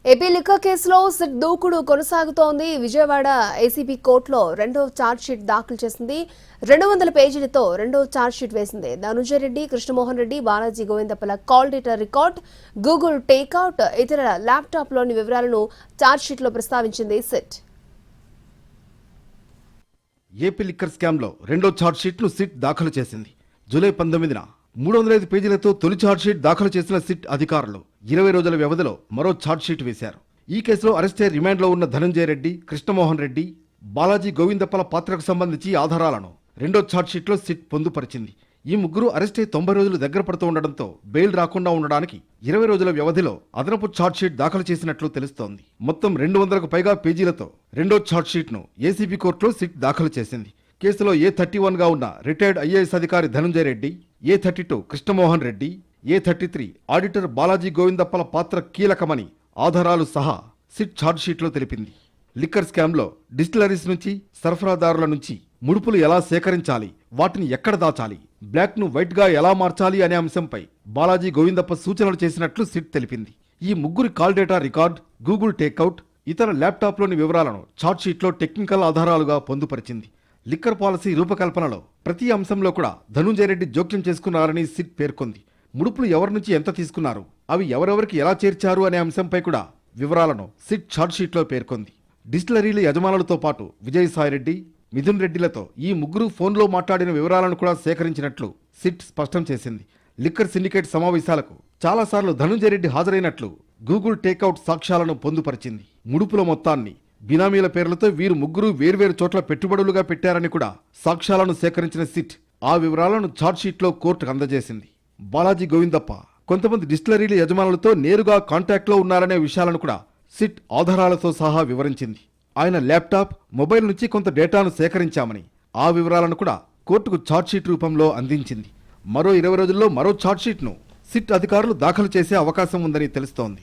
AP liquor కేసులో SIT దూకుడు కొనసాగుతోంది. విజయవాడ ఏసీబీ కోర్టులో రెండో ఛార్జ్షీట్ దాఖలు చేసింది. 200 పేజీలతో రెండో ఛార్జ్షీట్ వేసింది. ధనుంజయ రెడ్డి, కృష్ణమోహన్ రెడ్డి, బాలాజీ గోవిందప్పల call data record, Google takeout, ఇతర ల్యాప్టాప్లోని వివరాలను ఛార్జ్షీట్లో ప్రస్తావించింది సిట్. ఏపీ లిక్కర్ స్కామ్లో రెండో ఛార్జ్షీట్ను సిట్ దాఖలు చేసింది. జూలై 19న 305 పేజీలతో తొలి ఛార్జ్షీట్ దాఖలు చేసిన సిట్ అధికారులు 20 రోజుల వ్యవధిలో మరో ఛార్జ్షీట్ వేశారు. ఈ కేసులో అరెస్టే రిమాండ్లో ఉన్న ధనంజయ రెడ్డి, కృష్ణమోహన్ రెడ్డి, బాలాజీ గోవిందప్పల పాత్రకు సంబంధించి ఆధారాలను రెండో ఛార్జ్షీట్లో సిట్ పొందుపరిచింది. ఈ ముగ్గురు అరెస్టే 90 రోజులు దగ్గర పడుతూ ఉండడంతో బెయిల్ రాకుండా ఉండడానికి 20 రోజుల వ్యవధిలో అదనపు ఛార్జ్షీట్ దాఖలు చేసినట్లు తెలుస్తోంది. మొత్తం 200కు పైగా పేజీలతో రెండో ఛార్జ్షీట్ను ఏసీబీ కోర్టులో సిట్ దాఖలు చేసింది. కేసులో A31గా ఉన్న రిటైర్డ్ ఐఏఎస్ అధికారి Dhananjaya Reddy, A32 Krishnamohan Reddy, A33 auditor Balaji గోవిందప్పల పాత్ర కీలకమని ఆధారాలు సహా సిట్ ఛార్జ్షీట్లో తెలిపింది. లిక్కర్ స్కామ్లో డిస్టిలరీస్ నుంచి, సరఫరాదారుల నుంచి ముడుపులు ఎలా సేకరించాలి, వాటిని ఎక్కడ దాచాలి, బ్లాక్ను వైట్గా ఎలా మార్చాలి అనే అంశంపై బాలాజీ గోవిందప్ప సూచనలు చేసినట్లు సిట్ తెలిపింది. ఈ ముగ్గురి call data record, Google takeout, ఇతర ల్యాప్టాప్లోని వివరాలను ఛార్జ్షీట్లో టెక్నికల్ ఆధారాలుగా పొందుపరిచింది. లిక్కర్ పాలసీ రూపకల్పనలో ప్రతి అంశంలో కూడా ధనుంజయ రెడ్డి జోక్యం చేసుకున్నారని సిట్ పేర్కొంది. ముడుపులు ఎవరి నుంచి ఎంత తీసుకున్నారు, అవి ఎవరెవరికి ఎలా చేర్చారు అనే అంశంపై కూడా వివరాలను సిట్ ఛార్జ్షీట్లో పేర్కొంది. డిస్టిలరీల యజమానులతో పాటు విజయసాయిరెడ్డి, మిథున్ రెడ్డిలతో ఈ ముగ్గురు ఫోన్లో మాట్లాడిన వివరాలను కూడా సేకరించినట్లు సిట్ స్పష్టం చేసింది. లిక్కర్ సిండికేట్ సమావేశాలకు చాలాసార్లు ధనుంజయ రెడ్డి హాజరైనట్లు గూగుల్ టేక్అవుట్ సాక్ష్యాలను పొందుపరిచింది. ముడుపుల మొత్తాన్ని బినామీల పేర్లతో వీరు ముగ్గురు వేర్వేరు చోట్ల పెట్టుబడులుగా పెట్టారని కూడా సాక్ష్యాలను సేకరించిన సిట్ ఆ వివరాలను ఛార్జ్షీట్లో కోర్టుకు అందజేసింది. బాలాజీ గోవిందప్ప కొంతమంది డిస్టిలరీల యజమానులతో నేరుగా కాంటాక్ట్లో ఉన్నారనే విషయాలను కూడా సిట్ ఆధారాలతో సహా వివరించింది. ఆయన ల్యాప్టాప్, మొబైల్ నుంచి కొంత డేటాను సేకరించామని ఆ వివరాలను కూడా కోర్టుకు ఛార్జ్షీట్ రూపంలో అందించింది. మరో 20 రోజుల్లో మరో ఛార్జ్షీట్ను సిట్ అధికారులు దాఖలు చేసే అవకాశం ఉందని తెలుస్తోంది.